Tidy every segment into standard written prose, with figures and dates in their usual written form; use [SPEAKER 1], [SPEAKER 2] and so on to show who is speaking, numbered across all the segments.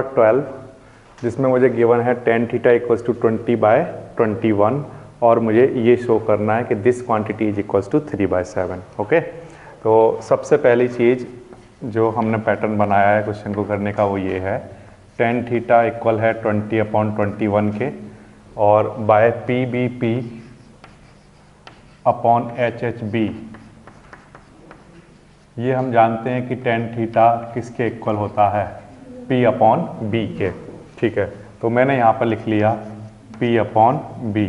[SPEAKER 1] 12 जिसमें मुझे गिवन है tan थीटा इक्वल्स टू 20/21 और मुझे ये शो करना है कि this quantity is equals to 3/7। Okay, तो सबसे पहली चीज़ जो हमने पैटर्न बनाया है क्वेश्चन को करने का वो ये है tan थीटा इक्वल है 20/21 के और बाय PBP अपॉन HHB। ये हम जानते हैं कि tan थीटा किसके इक्वल होता है, P/B के। ठीक है, तो मैंने यहाँ पर लिख लिया P/B।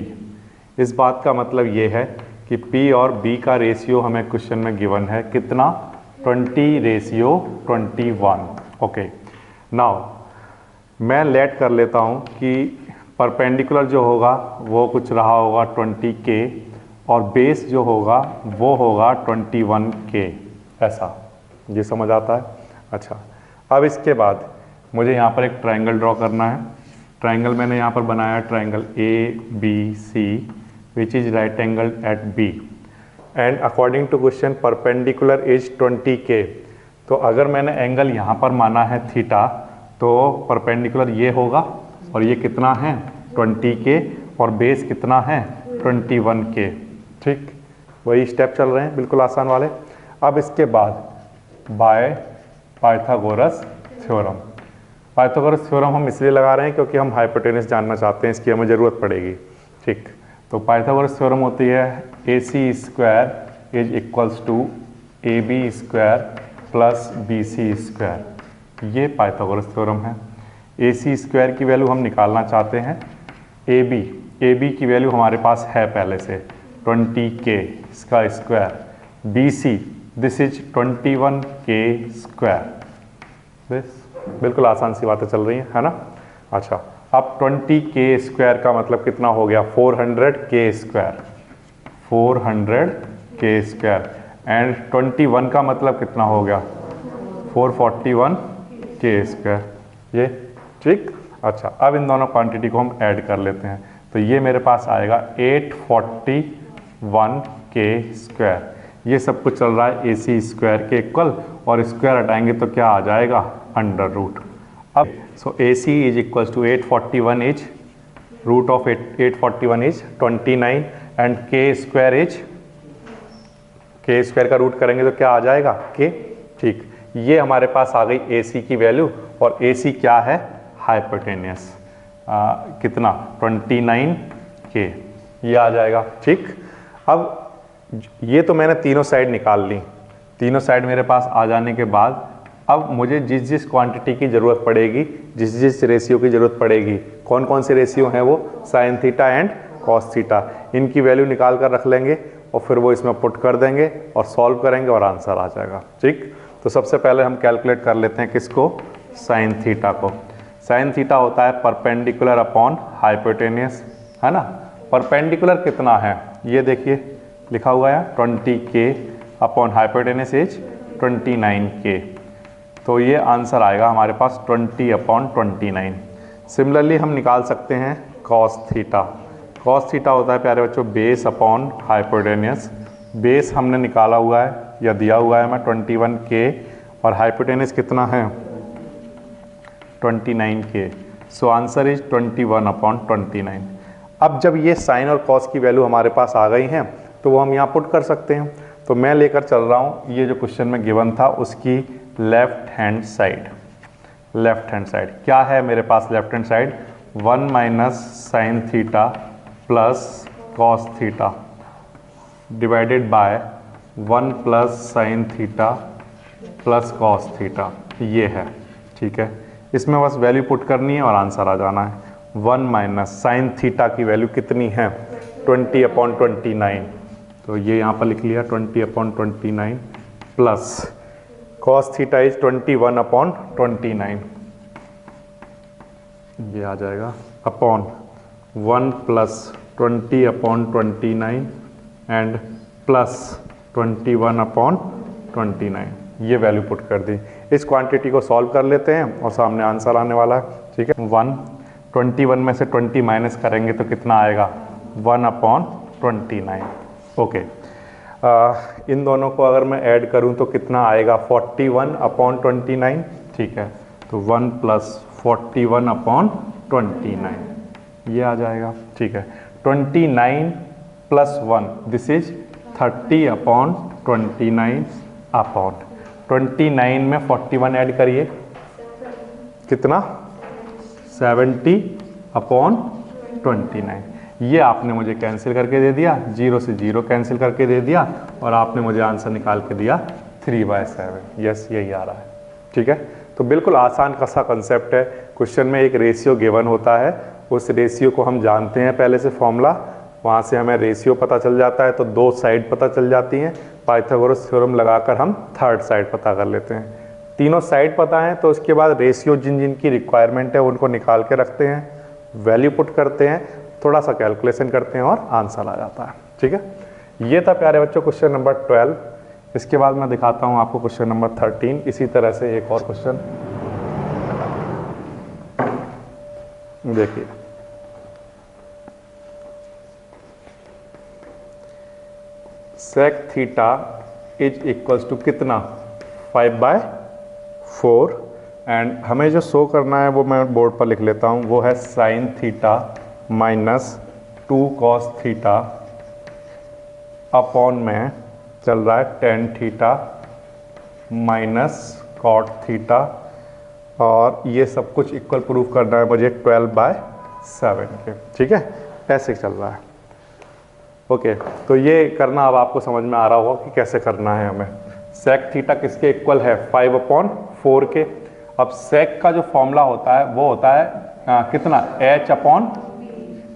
[SPEAKER 1] इस बात का मतलब ये है कि P और B का रेशियो हमें क्वेश्चन में गिवन है कितना, 20:21। ओके, नाउ मैं लेट कर लेता हूँ कि परपेंडिकुलर जो होगा वो कुछ रहा होगा 20K और बेस जो होगा वो होगा 21K। ऐसा, ये समझ आता है। अच्छा, अब इसके बाद मुझे यहाँ पर एक ट्रायंगल ड्रॉ करना है। ट्रायंगल मैंने यहाँ पर बनाया triangle ABC which is right angle at B and according to question perpendicular is 20K। तो अगर मैंने एंगल यहाँ पर माना है थीटा तो परपेंडिकुलर ये होगा और ये कितना है 20K और बेस कितना है 21K। ठीक, वही स्टेप चल रहे हैं बिल्कुल आसान वाले। अब इसके बाद bye Pythagoras theorem. Pythagoras theorem हम इसलिए लगा रहे हैं क्योंकि हम हाइपोटेनस जानना चाहते हैं, इसकी हमें ज़रूरत पड़ेगी। ठीक, तो पाइथागोरस थ्योरम होती है AC² is equals to AB² plus BC²। ये पाइथागोरस थ्योरम है। AC² की वैल्यू हम निकालना चाहते हैं, AB की वैल्यू हमारे पास है पहले से 20K इसका square, BC this is 21K²। बिल्कुल आसान सी बातें चल रही हैं, है ना। अच्छा, अब 20K² का मतलब कितना हो गया 400K², 400K² एंड 21 का मतलब कितना हो गया 441K²। ये ठीक। अच्छा, अब इन दोनों क्वांटिटी को हम ऐड कर लेते हैं तो ये मेरे पास आएगा 841K²। ये सब कुछ चल रहा है AC² के इक्वल और स्क्वायर हटाएंगे तो क्या आ जाएगा अंडर रूट। अब so AC is equals to 841 is root of 841 is 29 and K² is, K² का रूट करेंगे तो क्या आ जाएगा K। ठीक, ये हमारे पास आ गई AC की वैल्यू और AC क्या है हाइपोटेनियस, कितना 29K, ये आ जाएगा। ठीक, अब ये तो मैंने तीनों साइड निकाल ली। तीनों साइड मेरे पास आ जाने के बाद अब मुझे जिस जिस क्वांटिटी की ज़रूरत पड़ेगी, जिस जिस रेशियो की ज़रूरत पड़ेगी, कौन कौन से रेशियो हैं वो sine theta and cos theta, इनकी वैल्यू निकाल कर रख लेंगे और फिर वो इसमें पुट कर देंगे और सॉल्व करेंगे और आंसर आ जाएगा। ठीक, तो सबसे पहले हम कैलकुलेट कर लेते हैं किसको, साइन थीटा को। साइन थीटा होता है परपेंडिकुलर अपॉन हाइपोटेनियस, है ना। परपेंडिकुलर कितना है ये देखिए लिखा हुआ है 20K upon hypotenuse is 29K। तो ये आंसर आएगा हमारे पास 20/29। सिमिलरली हम निकाल सकते हैं कॉस थीटा। कॉस थीटा होता है प्यारे बच्चों बेस अपॉन हाइपोटेनियस। बेस हमने निकाला हुआ है या दिया हुआ है हमें 21K और हाइपोटेनियस कितना है 29K। So answer is 21/29। अब जब ये साइन और कॉस की वैल्यू हमारे पास आ गई हैं तो वो हम यहाँ पुट कर सकते हैं। तो मैं लेकर चल रहा हूँ ये जो क्वेश्चन में गिवन था उसकी left hand side. Left hand side क्या है मेरे पास, left hand side 1 minus sine theta plus cos theta divided by 1 plus sine theta plus cos theta, ये है। ठीक है, इसमें बस वैल्यू पुट करनी है और आंसर आ जाना है। 1 माइनस साइन थीटा की वैल्यू कितनी है 20/29, तो ये यहाँ पर लिख लिया 20/29 प्लस कॉस थीटा इज 21/29, ये आ जाएगा अपॉन 1 प्लस 20/29 एंड प्लस 21/29, ये वैल्यू पुट कर दी। इस क्वांटिटी को सॉल्व कर लेते हैं और सामने आंसर आने वाला है। ठीक है, 21 में से 20 माइनस करेंगे तो कितना आएगा 1/29। ओके, इन दोनों को अगर मैं ऐड करूं तो कितना आएगा 41/29। ठीक है, तो 1 प्लस 41 अपॉन 29, ये आ जाएगा। ठीक है, 29 plus 1 this is 30 upon 29 upon 29 में 41 ऐड करिए, कितना 70 अपॉन 29। ये आपने मुझे कैंसिल करके दे दिया, 0 से 0 कैंसिल करके दे दिया और आपने मुझे आंसर निकाल के दिया 3/7। यस, यही आ रहा है। ठीक है, तो बिल्कुल आसान सा कंसेप्ट है। क्वेश्चन में एक रेशियो गिवन होता है, उस रेशियो को हम जानते हैं पहले से फॉर्मूला, वहाँ से हमें रेशियो पता चल जाता है तो दो साइड पता चल जाती हैं। पाइथागोरस थ्योरम लगाकर हम थर्ड साइड पता कर लेते हैं। तीनों साइड पता है तो उसके बाद रेशियो जिन जिन की रिक्वायरमेंट है उनको निकाल के रखते हैं, वैल्यू पुट करते हैं, थोड़ा सा कैलकुलेशन करते हैं और आंसर आ जाता है। ठीक है, ये था प्यारे बच्चों क्वेश्चन नंबर 12। इसके बाद मैं दिखाता हूँ आपको क्वेश्चन नंबर 13। इसी तरह से एक और क्वेश्चन देखिए, sec theta is equals to कितना 5/4 एंड हमें जो शो करना है वो मैं बोर्ड पर लिख लेता हूँ, वो है sin theta minus 2 cos theta upon में चल रहा है tan theta minus cot theta, और ये सब कुछ इक्वल प्रूफ करना है मुझे 12/7 के। ठीक है, ऐसे चल रहा है। ओके, तो ये करना अब आपको समझ में आ रहा होगा कि कैसे करना है हमें। sec थीटा किसके इक्वल है 5/4 के। अब sec का जो फॉर्मूला होता है वो होता है कितना h अपॉन,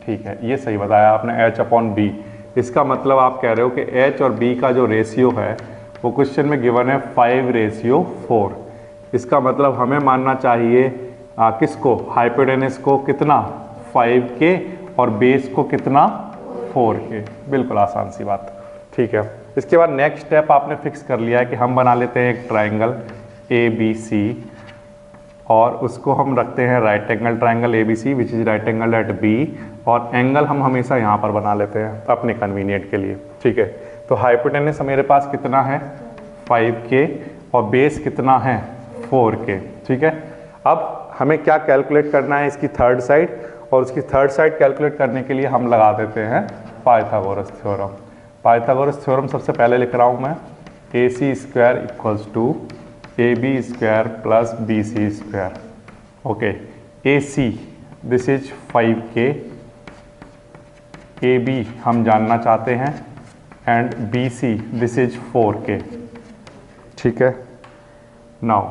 [SPEAKER 1] ठीक है ये सही बताया आपने, h अपॉन b। इसका मतलब आप कह रहे हो कि h और b का जो रेशियो है वो क्वेश्चन में गिवन है 5/4। इसका मतलब हमें मानना चाहिए किसको, हाइपोटेनस को कितना 5 के और बेस को कितना 4 के। बिल्कुल आसान सी बात। ठीक है, इसके बाद नेक्स्ट स्टेप आपने फिक्स कर लिया है कि हम बना लेते हैं एक ट्राइंगल ABC और उसको हम रखते हैं right angle triangle ABC which is right angle at B, और एंगल हम हमेशा यहाँ पर बना लेते हैं अपने कन्वीनियंट के लिए। ठीक है, तो हाइपोटेनस मेरे पास कितना है 5K और बेस कितना है 4K। ठीक है, अब हमें क्या कैलकुलेट करना है इसकी थर्ड साइड, और उसकी थर्ड साइड कैलकुलेट करने के लिए हम लगा देते हैं पाइथागोरस थ्योरम। पाइथागोरस थ्योरम सबसे पहले लिख रहा हूँ मैं, AC square equals to AB square plus BC square. Okay, AC this is 5K, AB हम जानना चाहते हैं and BC this is 4K। ठीक है, now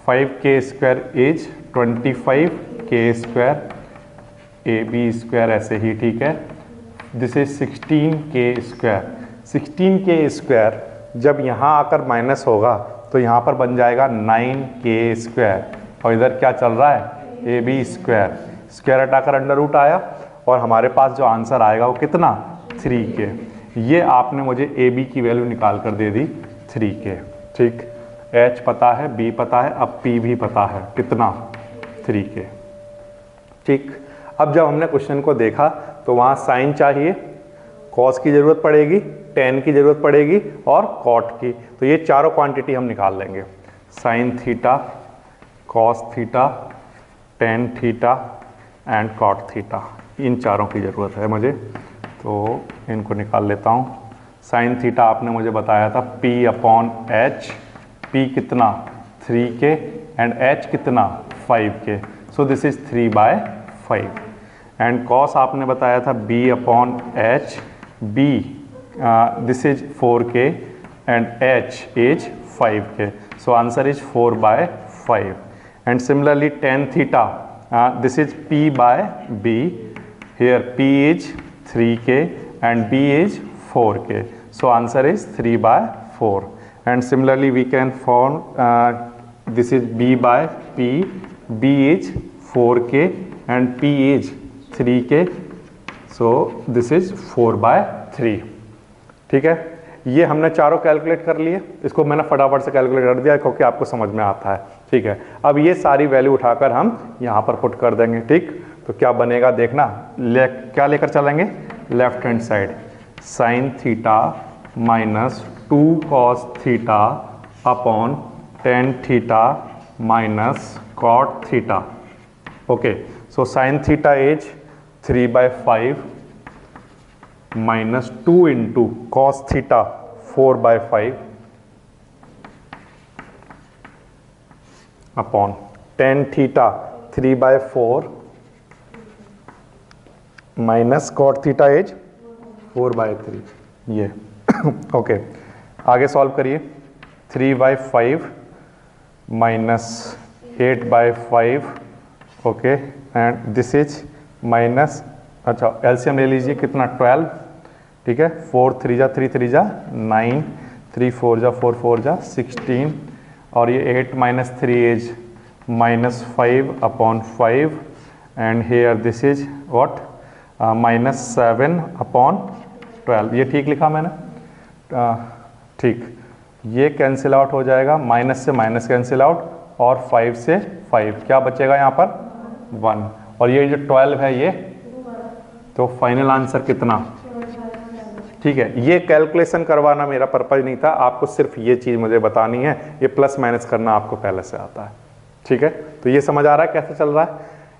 [SPEAKER 1] 5K square is 25K square, AB square ऐसे ही। ठीक है, this is 16K square. 16K square जब यहाँ आकर माइनस होगा तो यहाँ पर बन जाएगा 9K स्क्वायर, और इधर क्या चल रहा है AB स्क्वायर। स्क्वायर हटाकर अंडर रूट आया और हमारे पास जो आंसर आएगा वो कितना 3K। ये आपने मुझे AB की वैल्यू निकाल कर दे दी 3K। ठीक, H पता है, B पता है, अब P भी पता है कितना 3K। ठीक, अब जब हमने क्वेश्चन को देखा तो वहाँ साइन चाहिए, कॉस की ज़रूरत पड़ेगी, टेन की ज़रूरत पड़ेगी और कॉट की। तो ये चारों क्वांटिटी हम निकाल लेंगे, sine theta, cos theta, tan theta and cot theta. इन चारों की ज़रूरत है मुझे, तो इनको निकाल लेता हूँ। साइन थीटा आपने मुझे बताया था P अपॉन H, P कितना 3K एंड H कितना 5K, so this is 3/5। And cos आपने बताया था B upon H, B this is 4K and H is 5K, so answer is 4/5। And similarly tan theta this is P/B, here P is 3K and B is 4K, so answer is 3/4. And similarly we can form this is B/P, B is 4K and P is 3K, so this is 4/3। ठीक है, ये हमने चारों calculate कर लिए। इसको मैंने फटाफट से कैलकुलेट कर दिया क्योंकि आपको समझ में आता है। ठीक है, अब ये सारी वैल्यू उठाकर हम यहाँ पर पुट कर देंगे। ठीक, तो क्या बनेगा देखना, क्या लेकर चलेंगे left hand side, sine theta minus 2 cos theta upon tan theta minus cot theta. Okay, so sine theta is 3/5 minus 2 into cos theta 4/5 upon tan theta 3/4 minus cot theta is 4/3 ये ओके आगे solve करिए। 3/5 minus 8/5 okay and this is minus, अच्छा LCM ले लीजिए कितना 12, ठीक है 4 3 जा 3 3 जा 9, 3 4 जा 4 4 जा 16 और ये 8 minus 3 is minus 5 upon 5 and here this is what minus 7 upon 12। ये ठीक लिखा मैंने? ठीक, ये कैंसिल आउट हो जाएगा, माइनस से माइनस कैंसिल आउट और 5 से 5 क्या बचेगा यहाँ पर 1 और ये जो 12 है ये, तो फाइनल आंसर कितना? ठीक है, ये कैलकुलेशन करवाना मेरा पर्पज नहीं था, आपको सिर्फ ये चीज़ मुझे बतानी है, ये प्लस माइनस करना आपको पहले से आता है। ठीक है, तो ये समझ आ रहा है कैसे चल रहा है।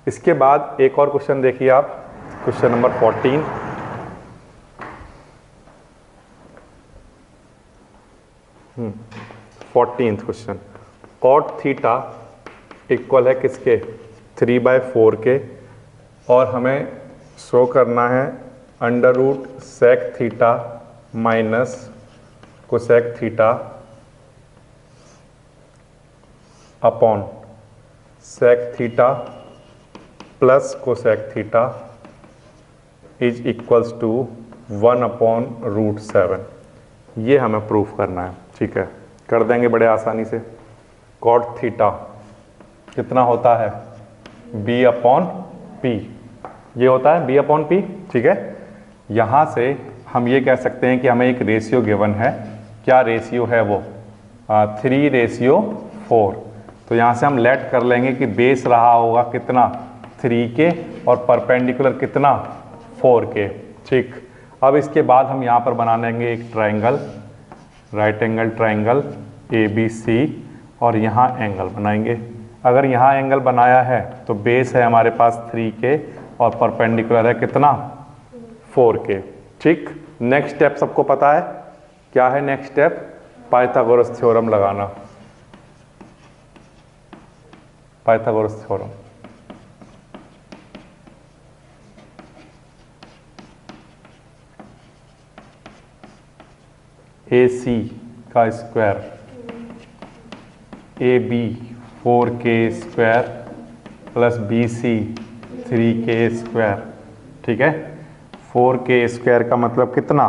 [SPEAKER 1] इसके बाद एक और क्वेश्चन देखिए आप, question number 14। Fourteenth question, cot theta equal है किसके? 3/4 के और हमें शो करना है under root sec theta minus cosec theta upon sec theta plus cosec theta is equals to 1/√7। ये हमें प्रूफ करना है। ठीक है, कर देंगे बड़े आसानी से। कॉट थीटा कितना होता है? b/p, ये होता है b/p। ठीक है, यहाँ से हम ये कह सकते हैं कि हमें एक रेशियो गिवन है। क्या रेशियो है वो? 3:4। तो यहाँ से हम लेट कर लेंगे कि बेस रहा होगा कितना? 3 के और परपेंडिकुलर कितना? 4 के। ठीक, अब इसके बाद हम यहाँ पर बना लेंगे एक triangle, right angle triangle ABC और यहाँ एंगल बनाएंगे। अगर यहाँ एंगल बनाया है तो बेस है हमारे पास 3 के और परपेंडिकुलर है कितना? 4 के। ठीक, नेक्स्ट स्टेप सबको पता है क्या है? नेक्स्ट स्टेप पाइथागोरस थ्योरम लगाना। पाइथागोरस थ्योरम, AC का square AB 4K square plus BC 3K square. ठीक है, 4K स्क्वायर का मतलब कितना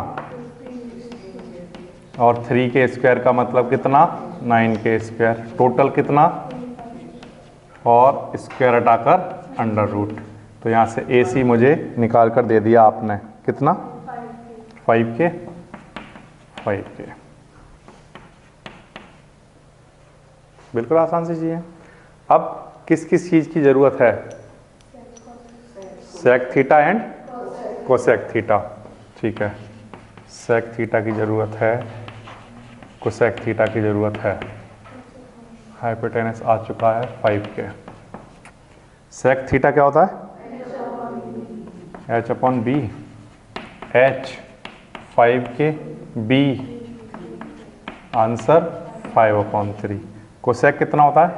[SPEAKER 1] और 3K स्क्वायर का मतलब कितना? 9K square. टोटल कितना? और स्क्वायर हटाकर अंडर रूट। तो यहाँ से AC मुझे निकाल कर दे दिया आपने, कितना? 5K। बिल्कुल आसान सी चीज़ है। अब किस किस चीज़ की ज़रूरत है? Sec theta and cosec theta. ठीक है, सेक थीटा की ज़रूरत है, कोसेक थीटा की ज़रूरत है। हाइपोटेनस आ चुका है 5K। सेक थीटा क्या होता है? H/B। H 5K, B answer 5/3। Cosec कितना होता है?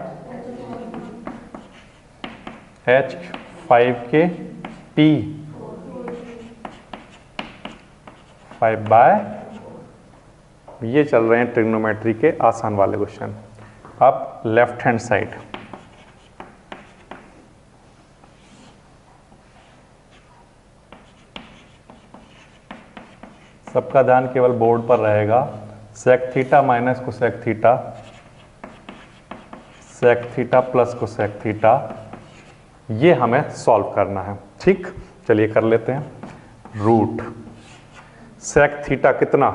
[SPEAKER 1] H 5K, P 5/, ये चल रहे हैं ट्रिग्नोमेट्री के आसान वाले क्वेश्चन। अब लेफ्ट हैंड साइड, सबका ध्यान केवल बोर्ड पर रहेगा। Sec theta minus cosec theta, sec theta plus cosec theta, ये हमें सॉल्व करना है। ठीक, चलिए कर लेते हैं। रूट सेक थीटा कितना?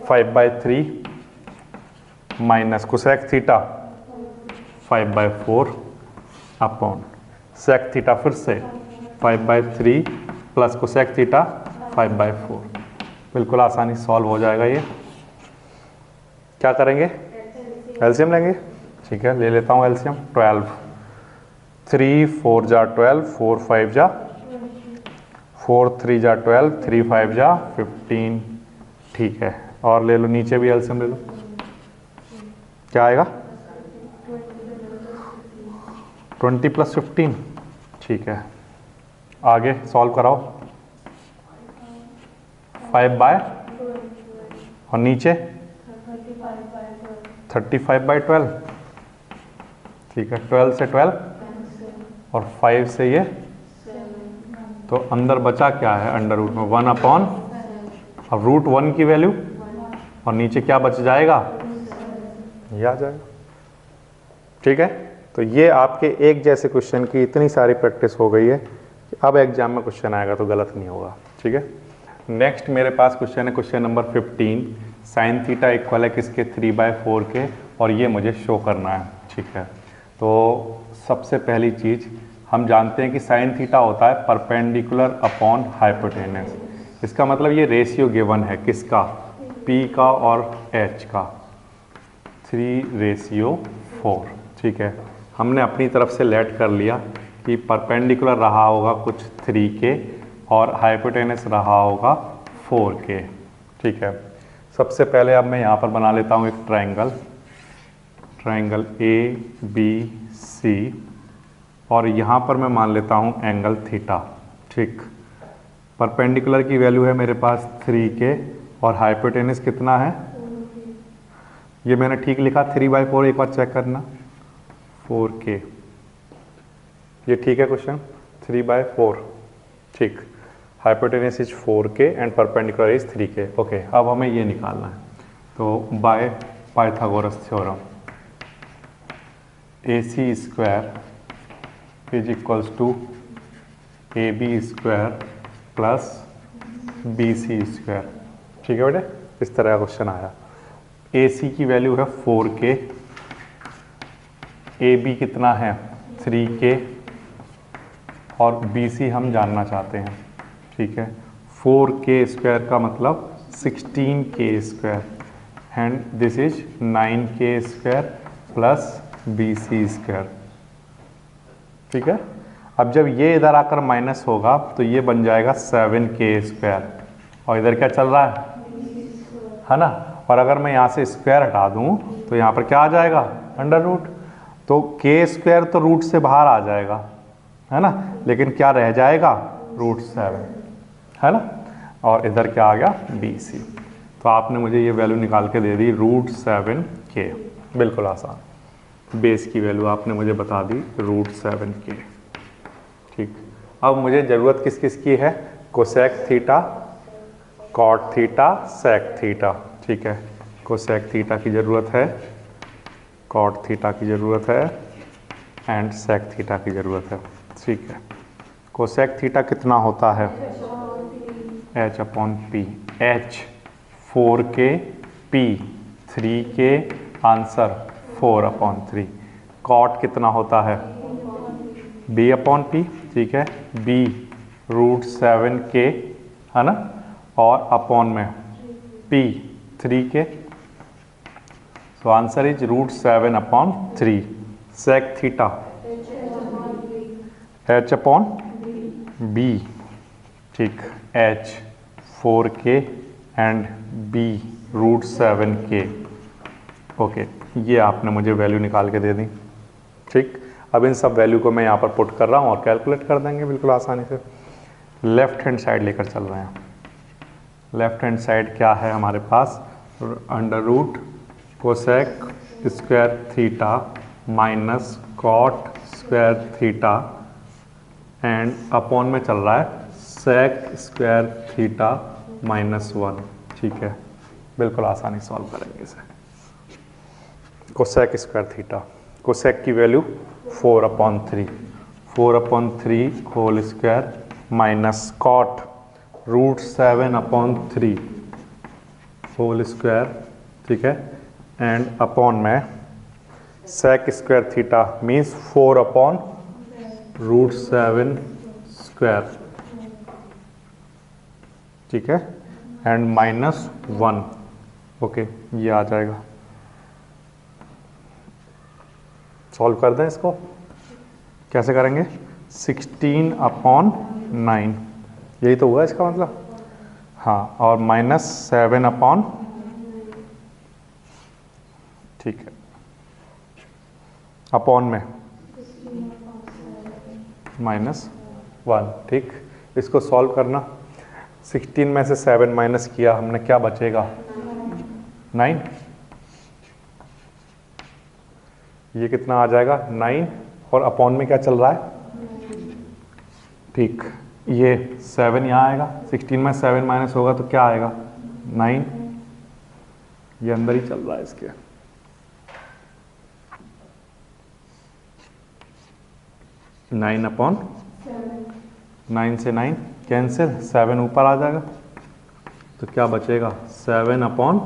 [SPEAKER 1] 5/3 minus cosec theta 5/4 upon sec theta फिर से 5/3 प्लस कोसेक थीटा 5/4। बिल्कुल आसानी सॉल्व हो जाएगा ये। क्या करेंगे? एलसीएम लेंगे। ठीक है, ले लेता हूँ एलसीएम। 12 3 4 जा 12, 4 5 जा 4 3 जा 12, 3 5 जा 15। ठीक है, और ले लो नीचे भी एलसीएम ले लो, क्या आएगा 20 + 15। ठीक है, आगे सॉल्व कराओ। 5/, और नीचे 35/12। ठीक है, 12 से 12 और 5 से ये, तो अंदर बचा क्या है अंडर रूट में 1 अपॉन, अब रूट 1 की वैल्यू, और नीचे क्या बच जाएगा, ये आ जाएगा। ठीक है, तो ये आपके एक जैसे क्वेश्चन की इतनी सारी प्रैक्टिस हो गई है कि अब एग्जाम में क्वेश्चन आएगा तो गलत नहीं होगा। ठीक है, नेक्स्ट मेरे पास क्वेश्चन है question number 15। Sine theta equal है किसके, 3/4 के, और ये मुझे शो करना है। ठीक है, तो सबसे पहली चीज़ हम जानते हैं कि साइन थीटा होता है परपेंडिकुलर अपॉन हाइपोटेनस। इसका मतलब ये रेशियो गिवन है किसका, P का और H का, 3:4। ठीक है, हमने अपनी तरफ से लेट कर लिया कि परपेंडिकुलर रहा होगा कुछ 3 के और हाइपोटेनस रहा होगा 4 के। ठीक है, सबसे पहले अब मैं यहाँ पर बना लेता हूँ एक ट्रायंगल ABC, और यहाँ पर मैं मान लेता हूँ एंगल थीटा। ठीक, परपेंडिकुलर की वैल्यू है मेरे पास 3 के और हाइपोटेनस कितना है, ये मैंने ठीक लिखा 3/4, एक बार चेक करना, 4 के, ये ठीक है क्वेश्चन, 3/4। ठीक, हाइपोटेनस इज 4 के एंड परपेंडिकुलर इज 3 के। ओके, अब हमें ये निकालना है, तो by Pythagoras theorem AC square is equals to AB square plus BC square. ठीक है बेटे, इस तरह का क्वेश्चन आया। AC की वैल्यू है 4 के, AB कितना है 3 के, और BC हम जानना चाहते हैं। ठीक है, 4 के स्क्वायर का मतलब 16 के स्क्वायर, एंड दिस इज 9 के स्क्वायर प्लस BC स्क्वायर। ठीक है, अब जब ये इधर आकर माइनस होगा तो ये बन जाएगा 7 के स्क्वायर, और इधर क्या चल रहा है ना, और अगर मैं यहाँ से स्क्वायर हटा दूँ तो यहाँ पर क्या आ जाएगा अंडर रूट, तो के स्क्वायर तो रूट से बाहर आ जाएगा है ना, लेकिन क्या रह जाएगा √7 है ना, और इधर क्या आ गया BC। तो आपने मुझे ये वैल्यू निकाल के दे दी √7 के, बिल्कुल आसान। बेस की वैल्यू आपने मुझे बता दी √7 के। ठीक, अब मुझे ज़रूरत किस किस की है, cosec theta, cot theta, sec theta. ठीक है, कोसेक थीटा की ज़रूरत है, कॉट थीटा की ज़रूरत है, एंड सेक थीटा की ज़रूरत है। ठीक है, कोसेक थीटा कितना होता है H/P, H 4 के, P 3 के, आंसर 4/3। कॉट कितना होता है B/P। ठीक है, B √7 के है ना, और अपॉन में P 3 के, so answer is √7/3। Sec theta H/B। ठीक, H 4 के एंड B √7 के। ओके, ये आपने मुझे वैल्यू निकाल के दे दी। ठीक, अब इन सब वैल्यू को मैं यहाँ पर पुट कर रहा हूँ और कैलकुलेट कर देंगे बिल्कुल आसानी से। लेफ्ट हैंड साइड लेकर चल रहे हैं। लेफ्ट हैंड साइड क्या है हमारे पास, under root cosec square theta minus cot square theta, and upon में चल रहा है सेक स्क्वायर थीटा -1। ठीक है, बिल्कुल आसानी सॉल्व करेंगे इसे। कोसेक स्क्वायर थीटा, कोसेक की value 4/3, 4/3 whole square minus cot √7/3 whole square. ठीक है, एंड अपॉन में sec square theta means 4/√7 square. ठीक है, एंड -1। ओके, ये आ जाएगा, सॉल्व कर दें इसको। कैसे करेंगे? 16/9, यही तो हुआ इसका मतलब। हाँ, और -7/, ठीक है, अपॉन में -1, ठीक। इसको सॉल्व करना, 16 में से 7 माइनस किया हमने, क्या बचेगा? 9। ये कितना आ जाएगा? 9, और अपॉन में क्या चल रहा है? ठीक, ये 7 यहाँ आएगा, 16 में 7 माइनस होगा तो क्या आएगा? 9, ये अंदर ही चल रहा है इसके। नाइन अपॉन 9 से 9 कैंसिल, 7 ऊपर आ जाएगा तो क्या बचेगा? 7/9।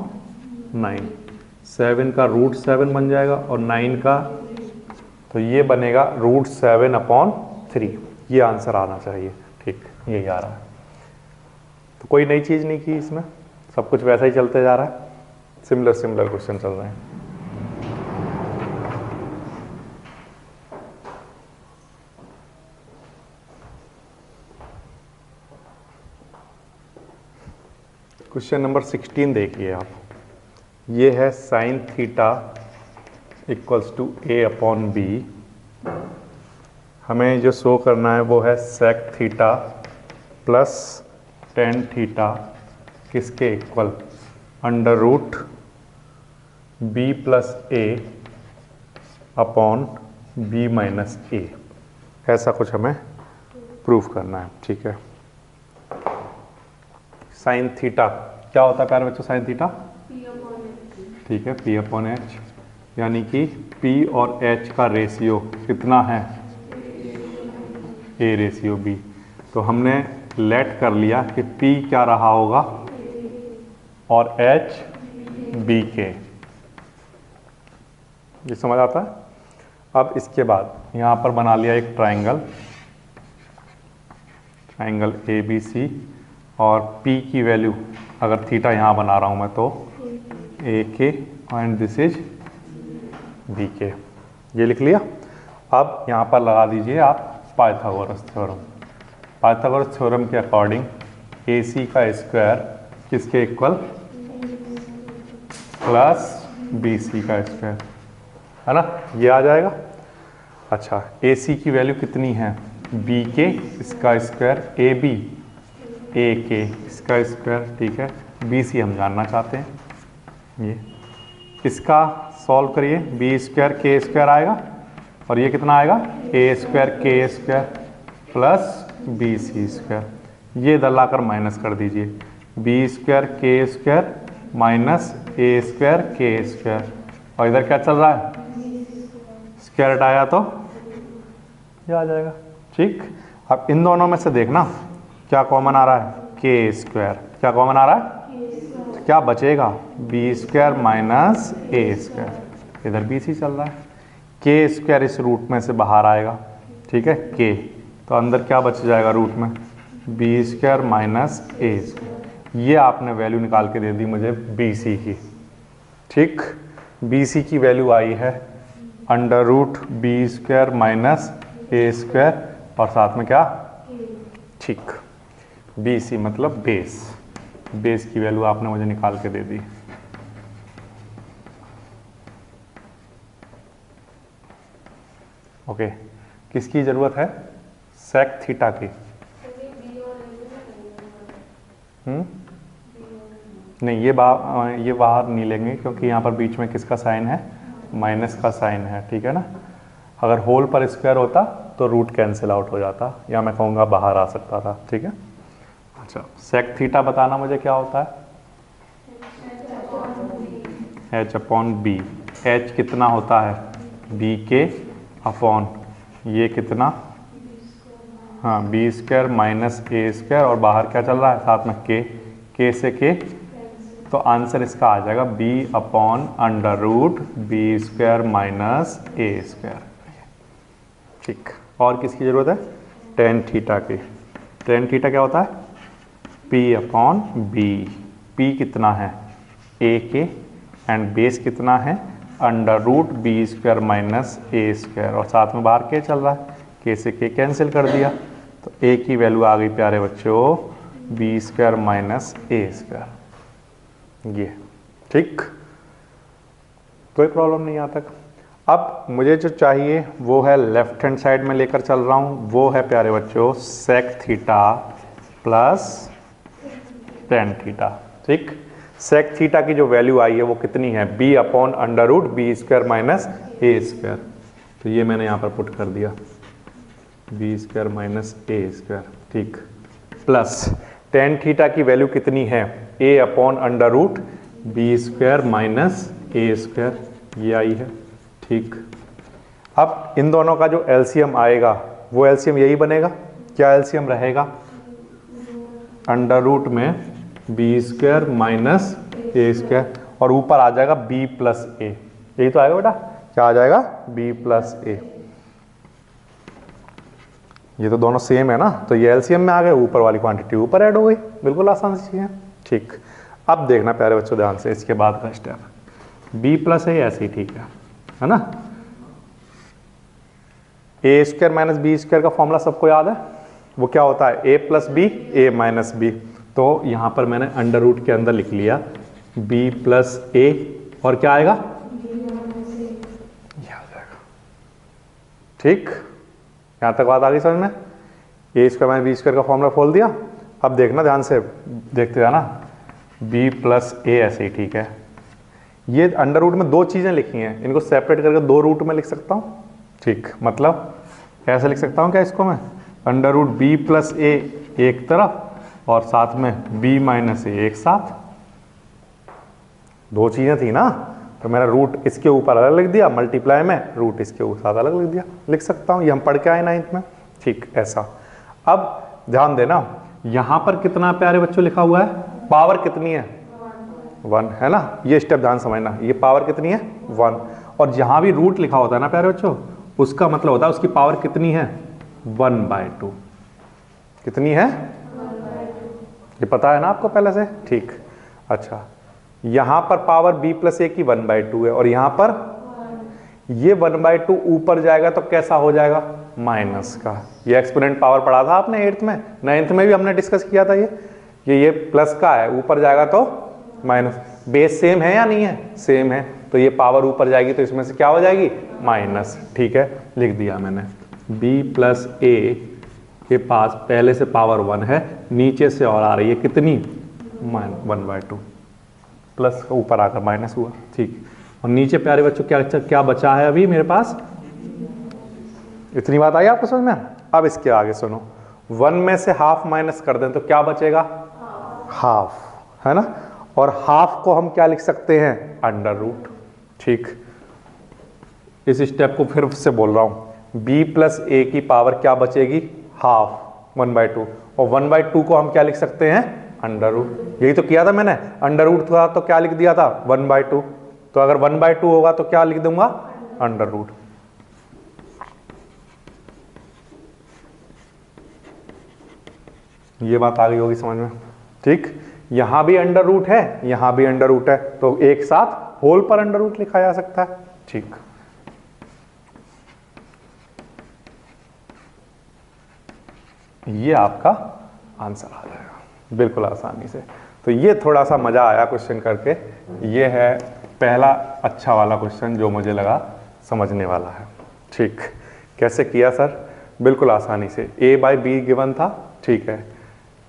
[SPEAKER 1] 7 का √7 बन जाएगा और 9 का, तो ये बनेगा √7/3। ये आंसर आना चाहिए, ठीक, यही आ रहा है। तो कोई नई चीज़ नहीं की इसमें, सब कुछ वैसा ही चलते जा रहा है, सिमिलर क्वेश्चन चल रहे हैं। क्वेश्चन नंबर 16 देखिए आप, ये है sin थीटा = a/b। हमें जो शो करना है वो है sec theta plus tan theta किसके इक्वल? √b + a/b - a। ऐसा कुछ हमें प्रूफ करना है, ठीक है। साइन थीटा क्या होता है प्यारे बच्चों? साइन थीटा, ठीक है, p/h, यानी कि p और h का रेशियो कितना है? a/b। तो हमने लेट कर लिया कि p क्या रहा होगा और h b के। ये समझ आता है? अब इसके बाद यहाँ पर बना लिया एक ट्राइंगल ABC, और P की वैल्यू, अगर थीटा यहाँ बना रहा हूँ मैं तो AK and this is BK, ये लिख लिया। अब यहाँ पर लगा दीजिए आप पाइथागोरस थ्योरम। पाइथागोरस थ्योरम के अकॉर्डिंग AC का स्क्वायर किसके इक्वल? प्लस BC का स्क्वायर, है ना, ये आ जाएगा। अच्छा, AC की वैल्यू कितनी है? BK इसका स्क्वायर, AB AK इसका स्क्वायर, ठीक है। BC हम जानना चाहते हैं, ये इसका सॉल्व करिए। B² K² आएगा और ये कितना आएगा? A² K² plus BC²। ये इधर लाकर माइनस कर दीजिए, B² K² minus A² K², और इधर क्या चल रहा है? स्क्वायर हटाया तो ये आ जाएगा, ठीक। अब इन दोनों में से देखना क्या कॉमन आ रहा है? K²। क्या कॉमन आ रहा है? तो क्या बचेगा? B² minus A²। इधर BC चल रहा है, K² इस रूट में से बाहर आएगा, ठीक है, K, तो अंदर क्या बच जाएगा रूट में? B² minus A²। ये आपने वैल्यू निकाल के दे दी मुझे BC की, ठीक। BC की वैल्यू आई है √B² माइनस A² और साथ में क्या? ठीक, BC मतलब बेस की वैल्यू आपने मुझे निकाल के दे दी। ओके, किसकी ज़रूरत है? सेक थीटा की। नहीं, ये बाहर नहीं लेंगे क्योंकि यहाँ पर बीच में किसका साइन है? माइनस का साइन है, ठीक है ना। अगर होल पर स्क्वायर होता तो रूट कैंसिल आउट हो जाता, या मैं कहूँगा बाहर आ सकता था, ठीक है। अच्छा, सेक थीटा बताना मुझे क्या होता है? h/b। h कितना होता है? BK अपॉन ये कितना? हाँ, B² माइनस A² और बाहर क्या चल रहा है? साथ में K से K, तो आंसर इसका आ जाएगा B/√B² माइनस A², ठीक। और किसकी ज़रूरत है? टेन थीटा की। टेन थीटा क्या होता है? P/B। P कितना है? AK, एंड बेस कितना है? √B² माइनस A², और साथ में बाहर K चल रहा है, के से के कैंसिल कर दिया, तो ए की वैल्यू आ गई प्यारे बच्चों B square minus a square, ये ठीक, कोई प्रॉब्लम नहीं यहाँ तक। अब मुझे जो चाहिए वो है लेफ्ट हैंड साइड में लेकर चल रहा हूँ, वो है प्यारे बच्चों sec theta plus tan theta, ठीक। सेक थीटा की जो वैल्यू आई है वो कितनी है, b upon under root b square minus a square, तो ये मैंने यहाँ पर पुट कर दिया b square minus a square, ठीक, प्लस टेन थीटा की वैल्यू कितनी है, a upon under root b square minus a square, ये आई है, ठीक। अब इन दोनों का जो एलसीएम आएगा वो एलसीएम यही बनेगा, क्या एलसीएम रहेगा, अंडर रूट में B square minus a square, और ऊपर आ जाएगा बी प्लस ए, यही तो आएगा बेटा, क्या आ जाएगा बी प्लस ए, ये तो दोनों सेम है ना, तो ये एलसीएम में आ गए, ऊपर वाली क्वांटिटी ऊपर ऐड हो गई, बिल्कुल आसान सी चीज़ है, ठीक। अब देखना प्यारे बच्चों ध्यान से इसके बाद का स्टेप, बी प्लस ए ऐसे ही ठीक है ना, ए स्क्वायर माइनस बी स्क्वायर का फॉर्मूला सबको याद है, वो क्या होता है ए प्लस बी ए माइनस बी, तो यहां पर मैंने अंडर रूट के अंदर लिख लिया बी प्लस ए, और क्या आएगा ये आ जाएगा, ठीक, यहां तक बात आ गई समझ में, ए स्क्वायर माइनस बी स्क्वायर का फॉर्मूला खोल दिया। अब देखना ध्यान से, देखते जाना, बी प्लस ए ऐसे ही ठीक है, ये अंडर रूट में दो चीजें लिखी हैं, इनको सेपरेट करके दो रूट में लिख सकता हूं, ठीक, मतलब ऐसे लिख सकता हूं क्या इसको मैं, अंडर रूट बी प्लस ए एक तरफ और साथ में बी माइनस ए एक साथ, दो चीजें थी ना, तो मैंने रूट इसके ऊपर अलग लिख दिया, मल्टीप्लाई में रूट इसके साथ अलग लिख दिया, लिख सकता हूं, ये हम पढ़ के आए 9th में, ठीक, ऐसा। अब ध्यान देना, यहां पर कितना प्यारे बच्चों लिखा हुआ है, पावर कितनी है 1 है ना, ये स्टेप ध्यान समझना, ये पावर कितनी है 1, और जहां भी रूट लिखा होता है ना प्यारे बच्चों, उसका मतलब होता है उसकी पावर कितनी है 1/2, कितनी है, ये पता है ना आपको पहले से, ठीक। अच्छा, यहां पर पावर b प्लस ए की 1/2 है, और यहां पर ये 1/2 ऊपर जाएगा तो कैसा हो जाएगा माइनस का, ये एक्सपोनेंट पावर पढ़ा था आपने 8th में, 9th में भी हमने डिस्कस किया था, ये प्लस का है, ऊपर जाएगा तो माइनस, बेस सेम है या नहीं है, सेम है, तो ये पावर ऊपर जाएगी तो इसमें से क्या हो जाएगी माइनस, ठीक है, लिख दिया मैंने b प्लस ए के पास पहले से पावर 1 है, नीचे से और आ रही है कितनी 1/2, प्लस का ऊपर आकर माइनस हुआ, ठीक, और नीचे प्यारे बच्चों क्या बचा है अभी मेरे पास, इतनी बात आई आपको समझ में। अब इसके आगे सुनो, 1 में से हाफ माइनस कर दें तो क्या बचेगा हाफ, है ना, और हाफ को हम क्या लिख सकते हैं अंडर रूट, ठीक। इस स्टेप को फिर से बोल रहा हूं, b प्लस ए की पावर क्या बचेगी हाफ 1/2, और 1/2 को हम क्या लिख सकते हैं अंडर रूट, यही तो किया था मैंने, अंडर रूट था तो क्या लिख दिया था 1/2, तो अगर 1/2 होगा तो क्या लिख दूंगा अंडर रूट, ये बात आ गई होगी समझ में, ठीक। यहां भी अंडर रूट है, यहां भी अंडर रूट है, तो एक साथ होल पर अंडर रूट लिखा जा सकता है, ठीक। ये आपका आंसर आ जाएगा बिल्कुल आसानी से। तो ये थोड़ा सा मजा आया क्वेश्चन करके, ये है पहला अच्छा वाला क्वेश्चन जो मुझे लगा समझने वाला है, ठीक। कैसे किया सर, बिल्कुल आसानी से, a/b गिवन था, ठीक है,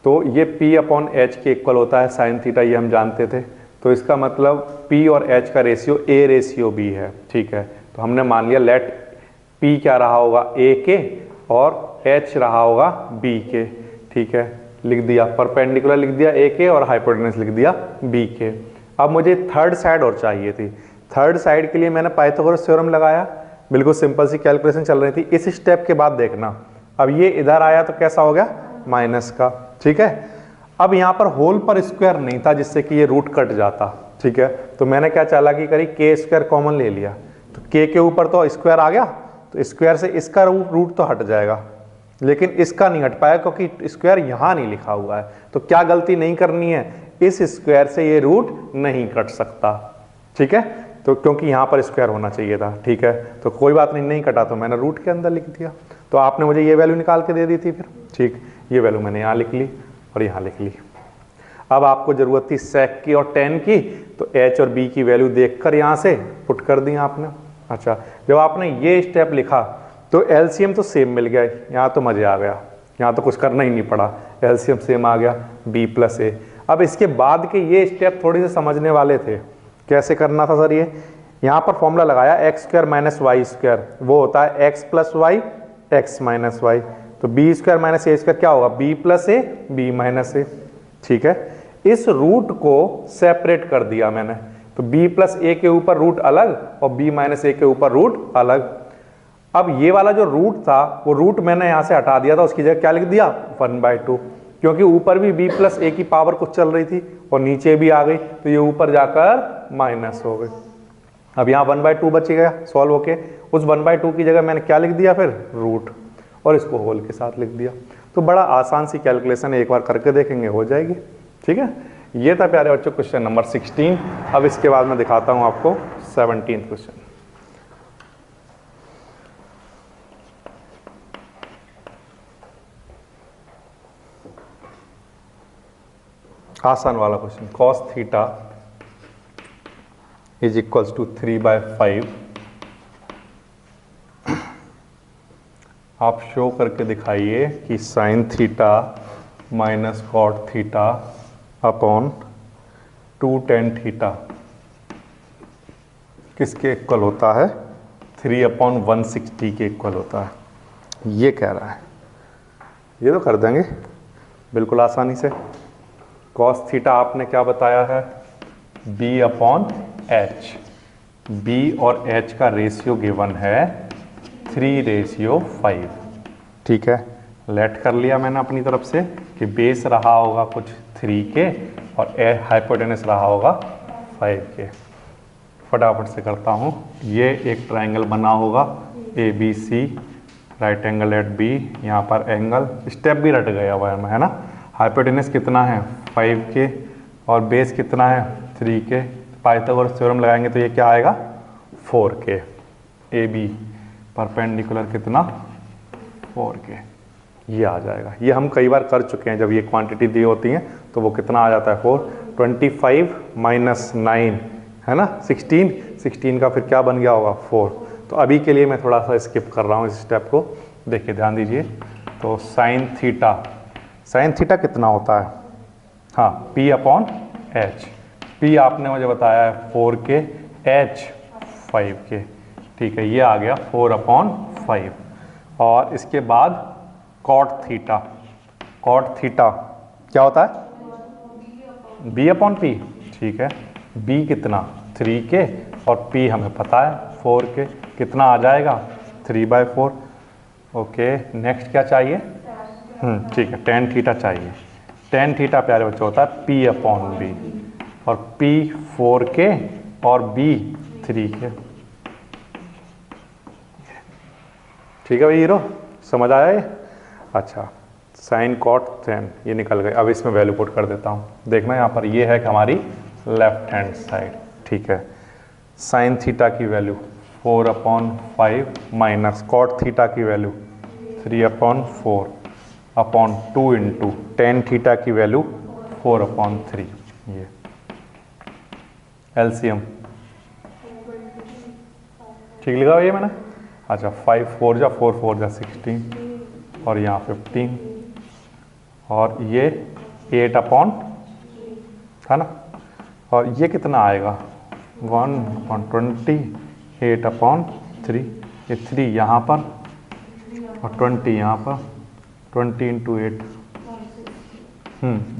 [SPEAKER 1] तो ये p/h के इक्वल होता है साइन थीटा, ये हम जानते थे, तो इसका मतलब p और h का रेशियो a/b है, ठीक है, तो हमने मान लिया लेट p क्या रहा होगा a के और h रहा होगा b के, ठीक है, लिख दिया, परपेंडिकुलर लिख दिया a के और हाइपोटेनस लिख दिया b के। अब मुझे थर्ड साइड और चाहिए थी, थर्ड साइड के लिए मैंने पाइथागोरस थ्योरम लगाया, बिल्कुल सिंपल सी कैलकुलेशन चल रही थी। इस स्टेप के बाद देखना, अब ये इधर आया तो कैसा हो गया माइनस का, ठीक है। अब यहाँ पर होल पर स्क्वायर नहीं था जिससे कि ये रूट कट जाता, ठीक है, तो मैंने क्या चालाकी करी, के स्क्वायर कॉमन ले लिया, तो के ऊपर तो स्क्वायर आ गया, तो स्क्वायर से इसका रूट तो हट जाएगा, लेकिन इसका नहीं हट पाया क्योंकि स्क्वायर यहाँ नहीं लिखा हुआ है, तो क्या गलती नहीं करनी है, इस स्क्वायर से ये रूट नहीं कट सकता, ठीक है, तो क्योंकि यहाँ पर स्क्वायर होना चाहिए था, ठीक है, तो कोई बात नहीं, नहीं कटा तो मैंने रूट के अंदर लिख दिया। तो आपने मुझे ये वैल्यू निकाल के दे दी थी फिर, ठीक, ये वैल्यू मैंने यहाँ लिख ली और यहाँ लिख ली। अब आपको ज़रूरत थी सेक की और टेन की, तो एच और बी की वैल्यू देखकर यहाँ से पुट कर दी आपने। अच्छा, जब आपने ये स्टेप लिखा तो एलसीएम तो सेम मिल गया, यहाँ तो मज़े आ गया, यहाँ तो कुछ करना ही नहीं पड़ा, एलसीएम सेम आ गया बी प्लस ए। अब इसके बाद के ये स्टेप थोड़े से समझने वाले थे, कैसे करना था सर ये, यहाँ पर फॉर्मूला लगाया x square minus y square, वो होता है x plus y x minus y, तो b square minus a square क्या होगा, b plus a b minus a, ठीक है। इस रूट को सेपरेट कर दिया मैंने, तो b प्लस ए के ऊपर रूट अलग और b माइनस ए के ऊपर रूट अलग। अब ये वाला जो रूट था वो रूट मैंने यहाँ से हटा दिया था, उसकी जगह क्या लिख दिया 1/2, क्योंकि ऊपर भी b प्लस ए की पावर कुछ चल रही थी और नीचे भी आ गई, तो ये ऊपर जाकर माइनस हो गई। अब यहाँ 1/2 बच गया सॉल्व होके, उस 1/2 की जगह मैंने क्या लिख दिया फिर रूट, और इसको होल के साथ लिख दिया। तो बड़ा आसान सी कैलकुलेशन है, एक बार करके देखेंगे हो जाएगी, ठीक है। ये था प्यारे बच्चों क्वेश्चन नंबर 16। अब इसके बाद मैं दिखाता हूं आपको 17th क्वेश्चन। आसान वाला question, cos theta is equals to 3/5। आप शो करके दिखाइए कि sine theta minus cot theta upon 2 tan theta किसके इक्वल होता है, 3/160 के इक्वल होता है, ये कह रहा है। ये तो कर देंगे बिल्कुल आसानी से। cos थीटा आपने क्या बताया है, b/h, b और h का रेशियो गिवन है 3:5, ठीक है। लेट कर लिया मैंने अपनी तरफ से कि बेस रहा होगा कुछ 3 के और हाइपोटेनस रहा होगा 5 के। फटाफट से करता हूँ, ये एक ट्रायंगल बना होगा ABC, राइट एंगल एट बी, यहाँ पर एंगल, स्टेप भी रट गया हुआ है ना। हाइपोटेनस कितना है 5 के और बेस कितना है 3 के, पाइथागोरस थ्योरम लगाएंगे तो ये क्या आएगा 4 के। AB परपेंडिकुलर कितना 4 के, ये आ जाएगा। ये हम कई बार कर चुके हैं, जब ये क्वांटिटी दी होती हैं तो वो कितना आ जाता है 4, 25 माइनस 9 है ना 16 का फिर क्या बन गया होगा 4। तो अभी के लिए मैं थोड़ा सा स्किप कर रहा हूँ इस स्टेप को, देखिए ध्यान दीजिए। तो साइन थीटा कितना होता है, हाँ p/h, p आपने मुझे बताया है 4 के, h 5 के, ठीक है, ये आ गया 4/5। और इसके बाद कॉट थीटा क्या होता है b/p, ठीक है। b कितना 3 के और p हमें पता है 4 के, कितना आ जाएगा 3/4। ओके, नेक्स्ट क्या चाहिए, ठीक है, tan थीटा चाहिए। tan थीटा प्यारे बच्चों होता है p/b, और p 4 के और b 3 के, ठीक है भाई हीरो, समझ आया ये। अच्छा, साइन कॉट tan ये निकल गए। अब इसमें वैल्यू पुट कर देता हूँ, देखना यहाँ पर ये है कि हमारी लेफ्ट हैंड साइड, ठीक है। साइन थीटा की वैल्यू 4/5 माइनस कॉट थीटा की value 3/4 upon 2 into tan theta की वैल्यू 4/3, ये एलसीएम ठीक लिखा ये मैंने। अच्छा, 5 4 जा 4 4 जा 16 और यहाँ 15 और ये 8/, है ना, और ये कितना आएगा 1/20, 8/3, ये 3 यहाँ पर और 20 यहाँ पर, 20 इंटू 8,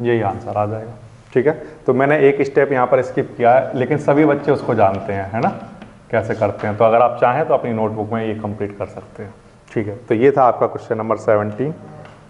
[SPEAKER 1] यही आंसर आ जाएगा, ठीक है। तो मैंने एक स्टेप यहाँ पर स्किप किया है, लेकिन सभी बच्चे उसको जानते हैं, है ना, कैसे करते हैं। तो अगर आप चाहें तो अपनी नोटबुक में ये कंप्लीट कर सकते हैं, ठीक है। तो ये था आपका क्वेश्चन नंबर 17।